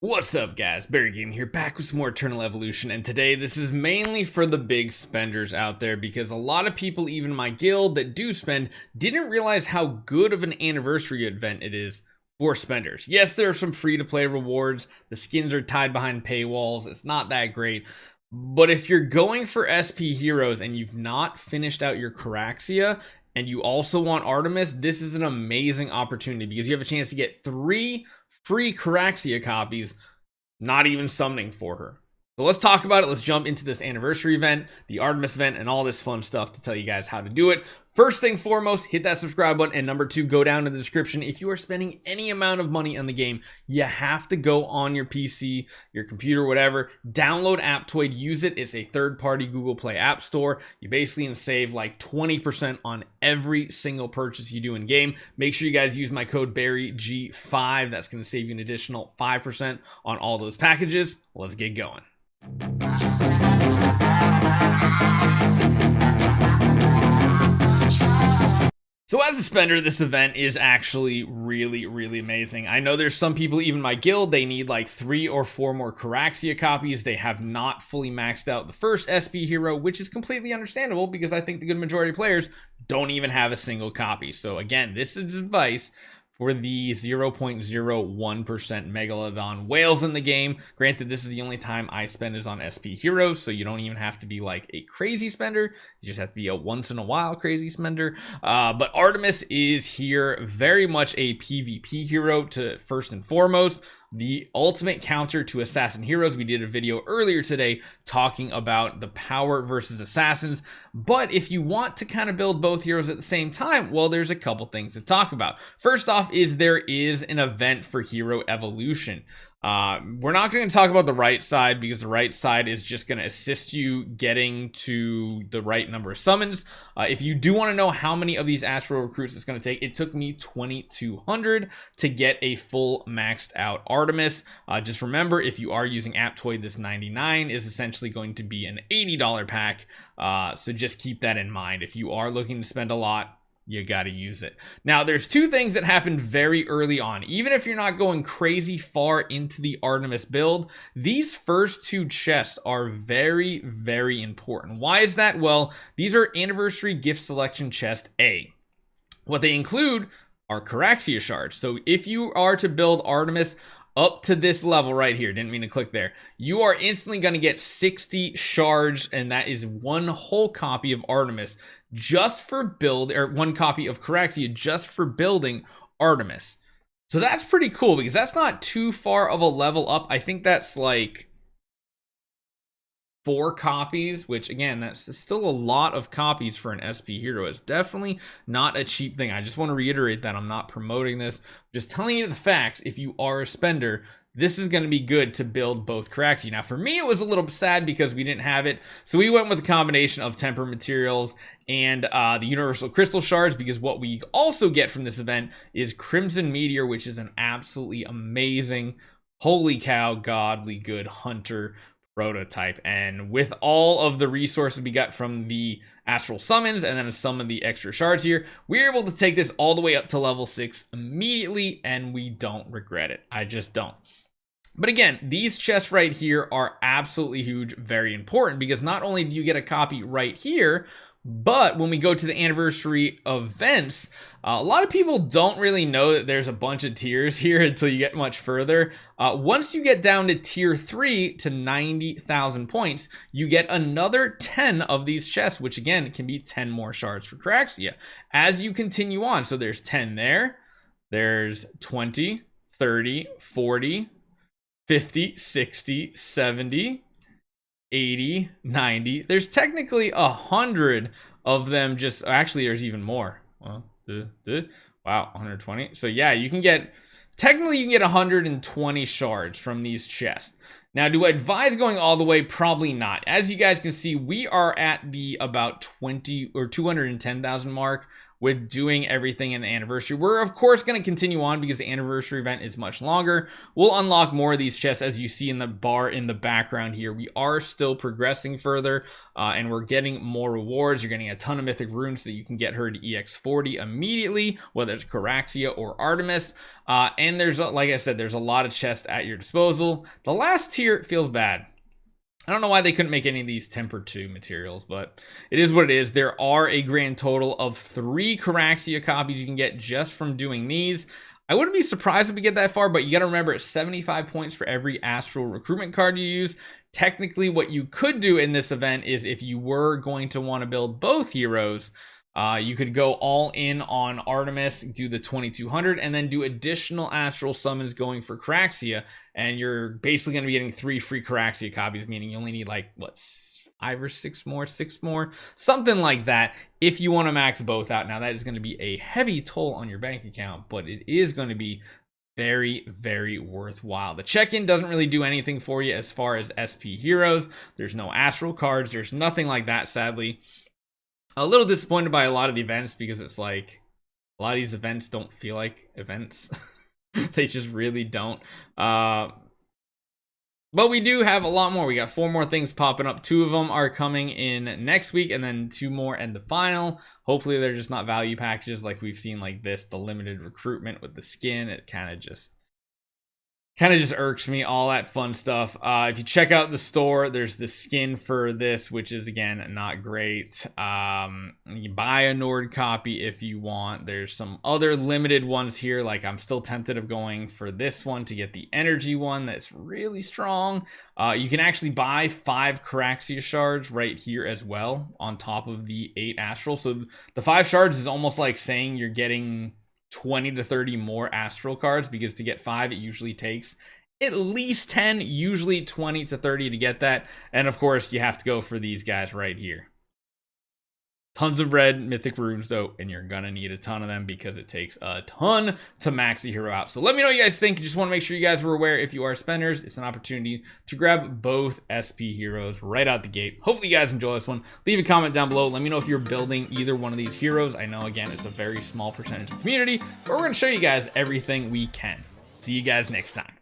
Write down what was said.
What's up guys, BARRYGAMING here, back with some more Eternal Evolution, and today this is mainly for the big spenders out there because a lot of people, even my guild that do spend, didn't realize how good of an anniversary event it is for spenders. Yes, there are some free-to-play rewards, the skins are tied behind paywalls, it's not that great, but if you're going for SP heroes and you've not finished out your Koraxia, and you also want Artemis, this is an amazing opportunity because you have a chance to get 3 free Koraxia copies, not even summoning for her. So let's talk about it. Let's jump into this anniversary event, the Artemis event, and all this fun stuff to tell you guys how to do it. First thing foremost, hit that subscribe button, and number 2, go down in the description. If you are spending any amount of money on the game, you have to go on your PC, your computer, whatever, download Aptoide, use it. It's a third-party Google Play App Store. You basically can save like 20% on every single purchase you do in game. Make sure you guys use my code BARRYG5. That's going to save you an additional 5% on all those packages. Let's get going. So as a spender, this event is actually really amazing. I know there's some people, even my guild, they need like 3 or 4 more Koraxia copies. They have not fully maxed out the first SP hero, which is completely understandable because I think the good majority of players don't even have a single copy. So again, this is advice for the 0.01% Megalodon whales in the game. Granted, this is the only time I spend is on SP heroes, so you don't even have to be like a crazy spender. You just have to be a once in a while crazy spender. But Artemis is here very much a PvP hero to first and foremost. The ultimate counter to assassin heroes. We did a video earlier today talking about the power versus assassins, but if you want to kind of build both heroes at the same time, well, there's a couple things to talk about. First off is there is an event for hero evolution. We're not going to talk about the right side because the right side is just going to assist you getting to the right number of summons. If you do want to know how many of these Astral Recruits it's going to take, it took me 2,200 to get a full maxed out Artemis. Just remember, if you are using Aptoide, this 99 is essentially going to be an $80 pack. So just keep that in mind. If you are looking to spend a lot, you got to use it. Now, there's 2 things that happened very early on. Even if you're not going crazy far into the Artemis build, these first 2 chests are very important. Why is that? Well, these are anniversary gift selection chest A. What they include are Koraxia shards. So if you are to build Artemis up to this level right here, didn't mean to click there, you are instantly going to get 60 shards, and that is 1 whole copy of Artemis just for build, or 1 copy of Koraxia just for building Artemis. So that's pretty cool because that's not too far of a level up. I think that's like 4 copies, which again, that's still a lot of copies for an SP hero. It's definitely not a cheap thing. I just want to reiterate that I'm not promoting this, I'm just telling you the facts. If you are a spender, this is going to be good to build both Koraxia. Now, for me, it was a little sad because we didn't have it. So we went with a combination of temper materials and the universal crystal shards, because what we also get from this event is Crimson Meteor, which is an absolutely amazing, holy cow, godly good hunter prototype. And with all of the resources we got from the astral summons and then some of the extra shards here, we're able to take this all the way up to level 6 immediately, and we don't regret it. I just don't. But again, these chests right here are absolutely huge, very important, because not only do you get a copy right here, but when we go to the anniversary events, a lot of people don't really know that there's a bunch of tiers here until you get much further. Once you get down to tier 3 to 90,000 points, you get another 10 of these chests, which again can be 10 more shards for Koraxia as you continue on. So there's 10 there, there's 20, 30, 40, 50, 60, 70, 80, 90. There's technically 100 of them. Just actually, there's even more. Well, wow, 120. So yeah, you can get, technically you can get 120 shards from these chests. Now, do I advise going all the way? Probably not. As you guys can see, we are at the about 20 or 210,000 mark. with doing everything in the anniversary. We're of course going to continue on because the anniversary event is much longer. We'll unlock more of these chests, as you see in the bar in the background here. We are still progressing further, and we're getting more rewards. You're getting a ton of mythic runes so that you can get her to EX40 immediately, whether it's Koraxia or Artemis. And there's, like I said, there's a lot of chests at your disposal. The last tier feels bad. I don't know why they couldn't make any of these temper 2 materials, but it is what it is. There are a grand total of 3 Koraxia copies you can get just from doing these. I wouldn't be surprised if we get that far, but you got to remember it's 75 points for every Astral recruitment card you use. Technically, what you could do in this event is, if you were going to want to build both heroes, you could go all in on Artemis, do the 2200, and then do additional Astral summons going for Koraxia, and you're basically going to be getting 3 free Koraxia copies, meaning you only need like, what, 5 or 6 more, something like that, if you want to max both out. Now, that is going to be a heavy toll on your bank account, but it is going to be very, very worthwhile. The check-in doesn't really do anything for you as far as SP heroes. There's no Astral cards. There's nothing like that, sadly. A little disappointed by a lot of the events, because it's like a lot of these events don't feel like events. They just really don't. But we do have a lot more. We got 4 more things popping up. 2 of them are coming in next week, and then 2 more in the final. Hopefully they're just not value packages like we've seen, like this, the limited recruitment with the skin. It kind of just irks me, all that fun stuff. If you check out the store, there's the skin for this, which is, again, not great. You can buy a Nord copy if you want. There's some other limited ones here, like I'm still tempted of going for this one to get the energy one that's really strong. You can actually buy 5 Koraxia shards right here as well, on top of the 8 Astral. So the 5 shards is almost like saying you're getting 20 to 30 more Astral cards, because to get 5 it usually takes at least 10, usually 20 to 30 to get that. And of course you have to go for these guys right here. Tons of red mythic runes though, and you're gonna need a ton of them because it takes a ton to max the hero out. So let me know what you guys think. Just want to make sure you guys were aware, if you are spenders, it's an opportunity to grab both SP heroes right out the gate. Hopefully you guys enjoy this one. Leave a comment down below. Let me know if you're building either one of these heroes. I know, again, it's a very small percentage of the community, but we're gonna show you guys everything we can. See you guys next time.